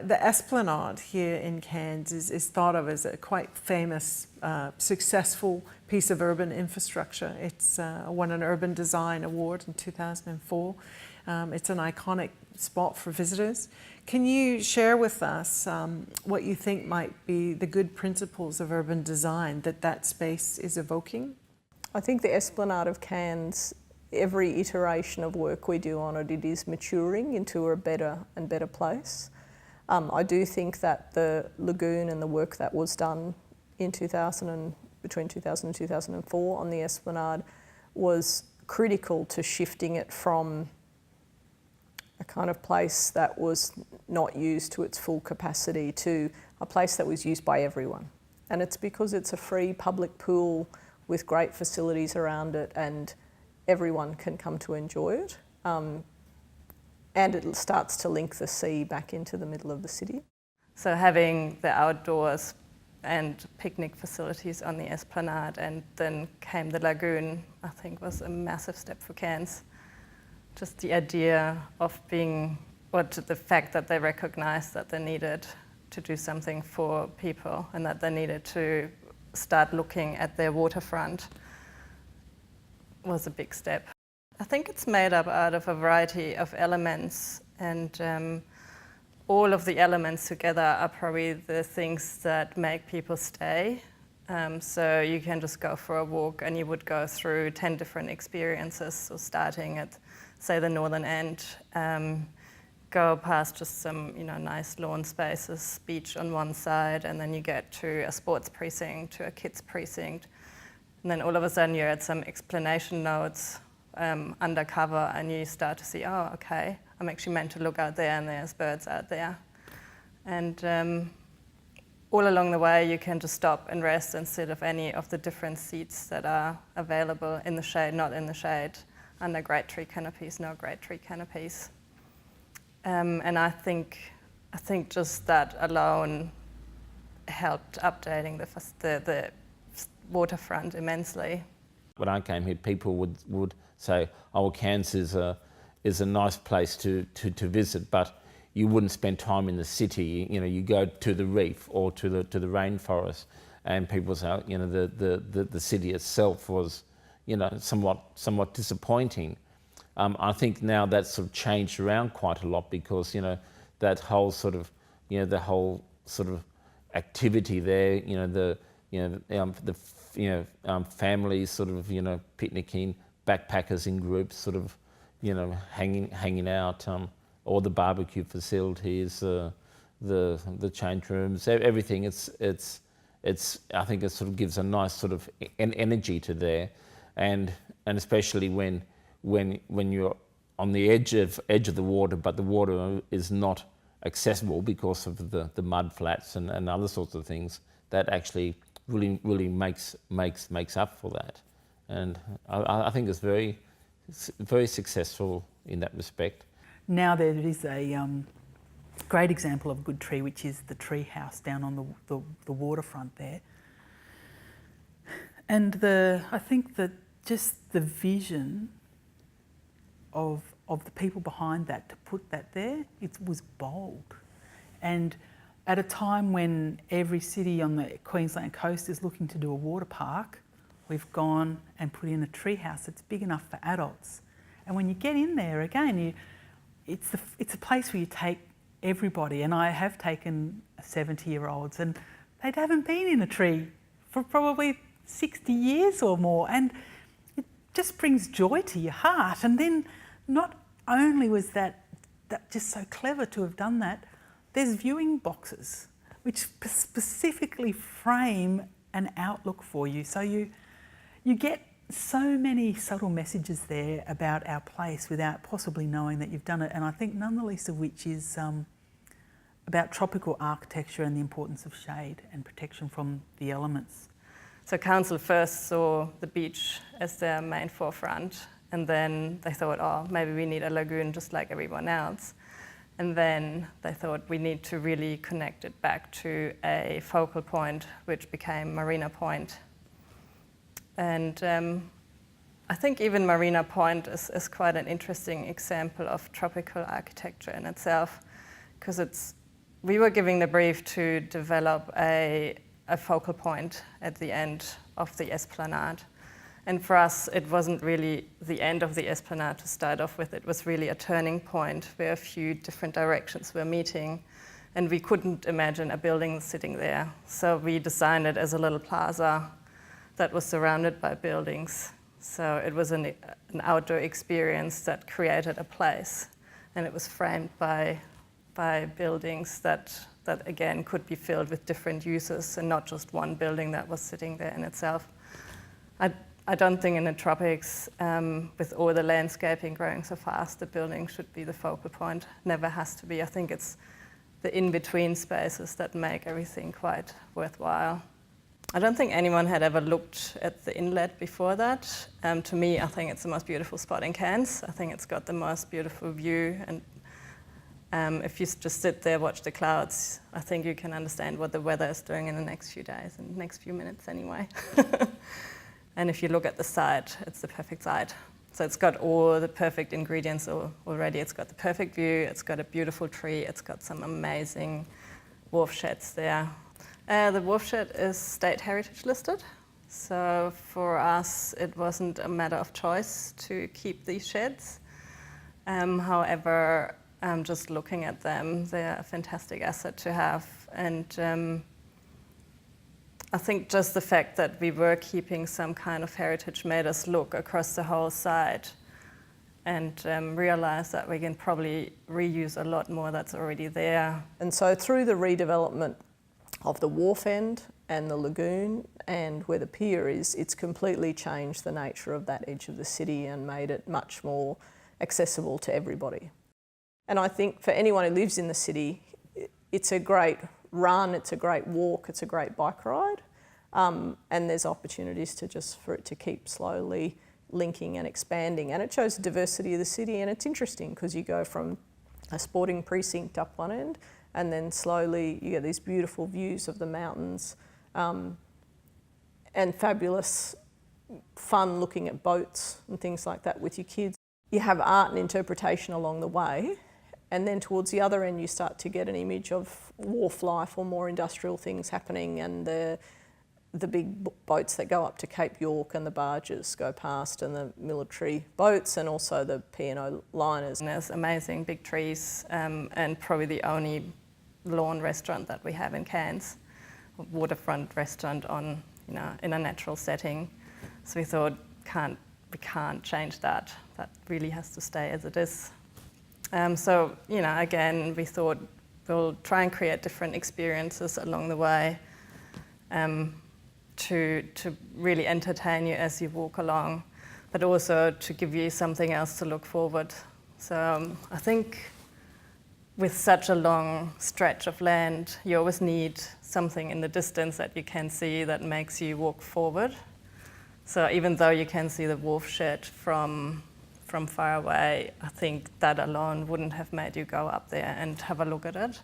The Esplanade here in Cairns is thought of as a quite famous, successful piece of urban infrastructure. It's won an Urban Design Award in 2004. It's an iconic spot for visitors. Can you share with us what you think might be the good principles of urban design that space is evoking? I think the Esplanade of Cairns, every iteration of work we do on it, it is maturing into a better and better place. I do think that the lagoon and the work that was done in between 2000 and 2004 on the Esplanade was critical to shifting it from a kind of place that was not used to its full capacity to a place that was used by everyone. And it's because it's a free public pool with great facilities around it and everyone can come to enjoy it. And it starts to link the sea back into the middle of the city. So having the outdoors and picnic facilities on the Esplanade, and then came the lagoon, I think was a massive step for Cairns. Just the idea of the fact that they recognised that they needed to do something for people and that they needed to start looking at their waterfront was a big step. I think it's made up out of a variety of elements, and all of the elements together are probably the things that make people stay. So you can just go for a walk and you would go through 10 different experiences, so starting at, say, the northern end, go past just some nice lawn spaces, beach on one side, and then you get to a sports precinct, to a kids precinct, and then all of a sudden you're at some explanation notes undercover, and you start to see, oh, okay, I'm actually meant to look out there and there's birds out there. And all along the way you can just stop and rest and sit of any of the different seats that are available in the shade, not in the shade, under great tree canopies, no great tree canopies. And I think just that alone helped updating the waterfront immensely. When I came here, people would say, oh, well, Cairns is a nice place to visit, but you wouldn't spend time in the city. You go to the reef or to the rainforest, and people say, the city itself was, somewhat disappointing. I think now that's sort of changed around quite a lot, because that whole sort of the whole sort of activity there, families sort of picnicking, backpackers in groups sort of hanging out, all the barbecue facilities, the change rooms, everything. It's I think it sort of gives a nice sort of energy to there, and especially when you're on the edge of the water, but the water is not accessible because of the mud flats and other sorts of things. That actually really makes up for that, and I think it's very successful in that respect. Now there is a great example of a good tree, which is the tree house down on the waterfront there, and I think that just the vision of the people behind that, to put that there, it was bold. And at a time when every city on the Queensland coast is looking to do a water park, we've gone and put in a tree house that's big enough for adults. And when you get in there, again, it's a place where you take everybody. And I have taken 70-year-olds, and they haven't been in a tree for probably 60 years or more. And it just brings joy to your heart. And then not only was that just so clever to have done that, there's viewing boxes which specifically frame an outlook for you. So you get so many subtle messages there about our place without possibly knowing that you've done it. And I think none the least of which is about tropical architecture and the importance of shade and protection from the elements. So council first saw the beach as their main forefront, and then they thought, oh, maybe we need a lagoon just like everyone else. And then they thought we need to really connect it back to a focal point, which became Marina Point. And I think even Marina Point is quite an interesting example of tropical architecture in itself, because it's we were giving the brief to develop a focal point at the end of the Esplanade. And for us, it wasn't really the end of the Esplanade to start off with. It was really a turning point where a few different directions were meeting. And we couldn't imagine a building sitting there. So we designed it as a little plaza that was surrounded by buildings. So it was an outdoor experience that created a place. And it was framed by buildings that again could be filled with different uses and not just one building that was sitting there in itself. I don't think in the tropics, with all the landscaping growing so fast, the building should be the focal point. Never has to be. I think it's the in-between spaces that make everything quite worthwhile. I don't think anyone had ever looked at the inlet before that. To me, I think it's the most beautiful spot in Cairns. I think it's got the most beautiful view, and if you just sit there, watch the clouds, I think you can understand what the weather is doing in the next few days, in the next few minutes anyway. And if you look at the site, it's the perfect site. So it's got all the perfect ingredients already. It's got the perfect view, it's got a beautiful tree, it's got some amazing wharf sheds there. The wharf shed is state heritage listed. So for us, it wasn't a matter of choice to keep these sheds. However, just looking at them, they're a fantastic asset to have. And I think just the fact that we were keeping some kind of heritage made us look across the whole site and realize that we can probably reuse a lot more that's already there. And so through the redevelopment of the wharf end and the lagoon and where the pier is, it's completely changed the nature of that edge of the city and made it much more accessible to everybody. And I think for anyone who lives in the city, it's a great run, it's a great walk, it's a great bike ride, and there's opportunities for it to keep slowly linking and expanding. And it shows the diversity of the city, and it's interesting because you go from a sporting precinct up one end, and then slowly you get these beautiful views of the mountains, and fabulous fun looking at boats and things like that with your kids. You have art and interpretation along the way, and then towards the other end you start to get an image of wharf life or more industrial things happening, and the big boats that go up to Cape York and the barges go past, and the military boats, and also the P&O liners. And there's amazing big trees, and probably the only lawn restaurant that we have in Cairns, a waterfront restaurant on, in a natural setting. So we thought, we can't change that. That really has to stay as it is. So, again, we thought we'll try and create different experiences along the way to really entertain you as you walk along, but also to give you something else to look forward. So I think with such a long stretch of land, you always need something in the distance that you can see that makes you walk forward. So even though you can see the wharf shed from far away, I think that alone wouldn't have made you go up there and have a look at it.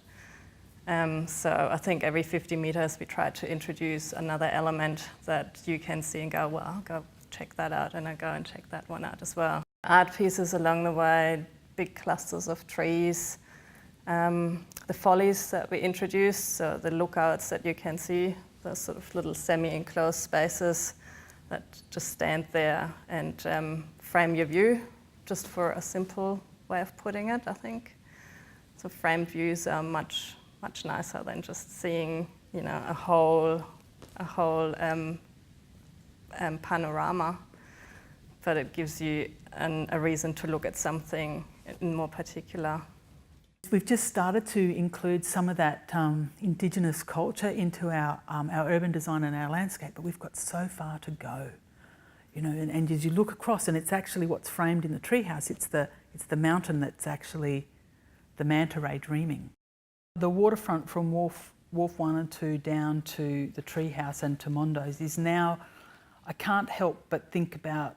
So I think every 50 meters we try to introduce another element that you can see and go, well, I'll go check that out, and I go and check that one out as well. Art pieces along the way, big clusters of trees, the follies that we introduced, so the lookouts that you can see, those sort of little semi-enclosed spaces that just stand there and frame your view, just for a simple way of putting it, I think. So framed views are much nicer than just seeing, a whole panorama, but it gives you a reason to look at something in more particular. We've just started to include some of that Indigenous culture into our urban design and our landscape, but we've got so far to go. And as you look across, and it's actually what's framed in the treehouse, it's the mountain that's actually the manta ray dreaming. The waterfront from Wharf 1 and 2 down to the treehouse and to Mondo's is now, I can't help but think about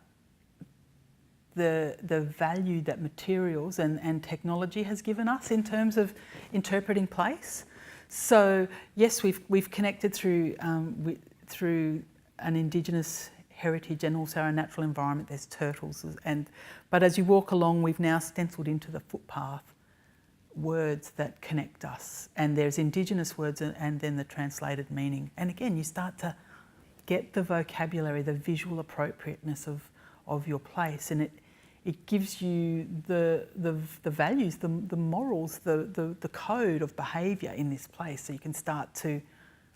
the value that materials and technology has given us in terms of interpreting place. So yes, we've connected through an Indigenous heritage and also our natural environment. There's turtles, but as you walk along, we've now stenciled into the footpath words that connect us, and there's Indigenous words and then the translated meaning. And again, you start to get the vocabulary, the visual appropriateness of your place, and it gives you the values, the morals, the code of behaviour in this place, so you can start to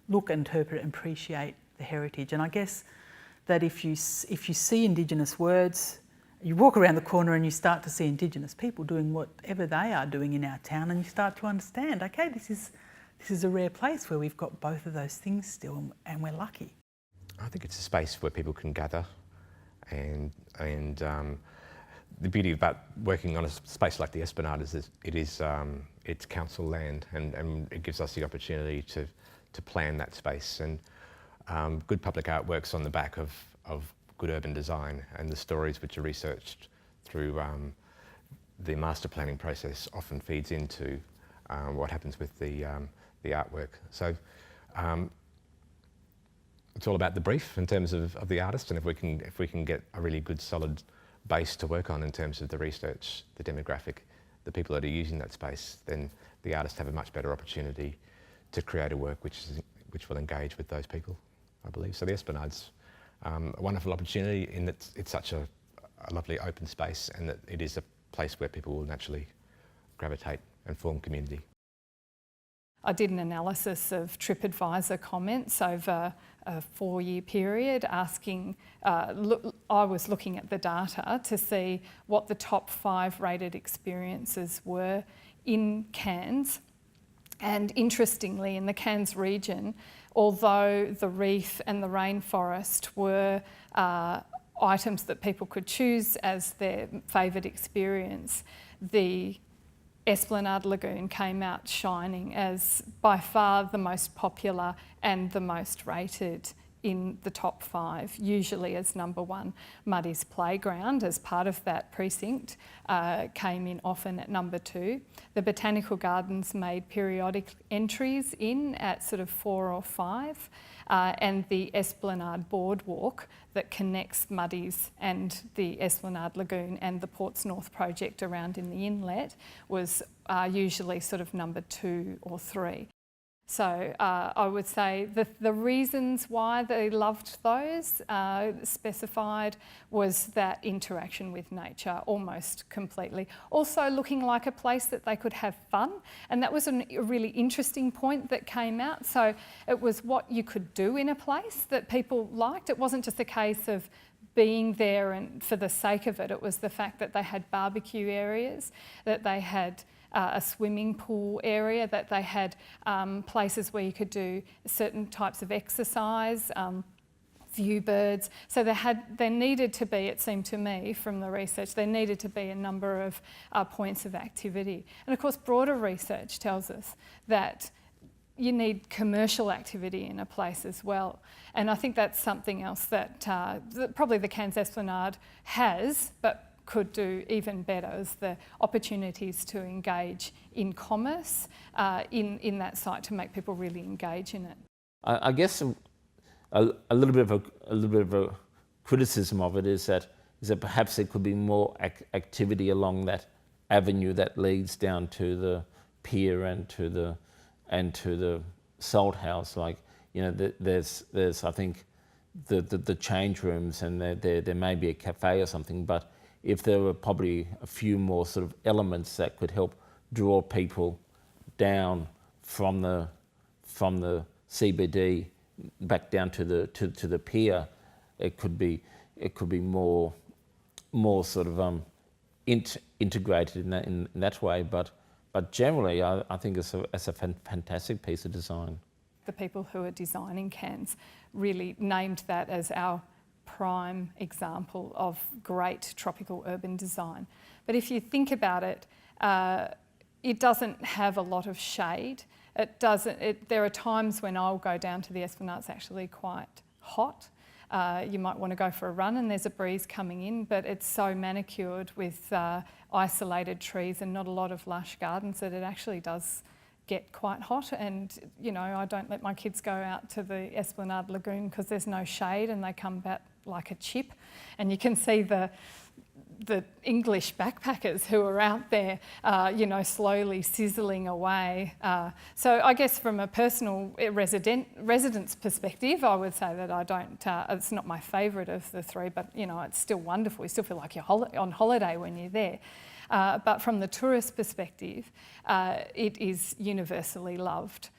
look, interpret and appreciate the heritage. And I guess that if you see Indigenous words, you walk around the corner and you start to see Indigenous people doing whatever they are doing in our town, and you start to understand, okay, this is a rare place where we've got both of those things still, and we're lucky. I think it's a space where people can gather, and the beauty about working on a space like the Esplanade is it's council land, and it gives us the opportunity to plan that space, and good public art works on the back of good urban design, and the stories which are researched through the master planning process often feeds into what happens with the artwork. So it's all about the brief in terms of the artist, and if we can get a really good solid base to work on in terms of the research, the demographic, the people that are using that space, then the artists have a much better opportunity to create a work which will engage with those people, I believe. So the Esplanade's a wonderful opportunity in that it's such a lovely open space, and that it is a place where people will naturally gravitate and form community. I did an analysis of TripAdvisor comments over a 4-year period, asking, I was looking at the data to see what the top 5 rated experiences were in Cairns. And interestingly, in the Cairns region, although the reef and the rainforest were items that people could choose as their favoured experience, the Esplanade Lagoon came out shining as by far the most popular and the most rated in the top 5, usually as number 1. Muddy's Playground, as part of that precinct, came in often at number 2. The Botanical Gardens made periodic entries in at sort of 4 or 5. And the Esplanade Boardwalk that connects Muddy's and the Esplanade Lagoon and the Ports North project around in the inlet was usually sort of number 2 or 3. So I would say the reasons why they loved those specified was that interaction with nature almost completely. Also looking like a place that they could have fun, and that was a really interesting point that came out. So it was what you could do in a place that people liked. It wasn't just a case of being there and for the sake of it. It was the fact that they had barbecue areas, that they had a swimming pool area, that they had places where you could do certain types of exercise, view birds. So there needed to be, it seemed to me from the research, there needed to be a number of points of activity. And of course, broader research tells us that you need commercial activity in a place as well. And I think that's something else that probably the Cairns Esplanade has, but could do even better, is the opportunities to engage in commerce in that site, to make people really engage in it. I guess a little bit of a criticism of it is that perhaps there could be more activity along that avenue that leads down to the pier and to the salt house. Like, you know, there's I think the change rooms, and there may be a cafe or something, but if there were probably a few more sort of elements that could help draw people down from the CBD back down to the pier, it could be more sort of integrated in that way. But generally, I think it's a fantastic piece of design. The people who are designing Cairns really named that as our prime example of great tropical urban design. But if you think about it, it doesn't have a lot of shade. There are times when I'll go down to the Esplanade, it's actually quite hot. You might want to go for a run and there's a breeze coming in, but it's so manicured with isolated trees and not a lot of lush gardens that it actually does get quite hot. And, you know, I don't let my kids go out to the Esplanade Lagoon because there's no shade and they come back like a chip, and you can see the the English backpackers who are out there, slowly sizzling away. So I guess from a personal resident's perspective, I would say that I don't. It's not my favourite of the three, but it's still wonderful. You still feel like you're on holiday when you're there. But from the tourist perspective, it is universally loved.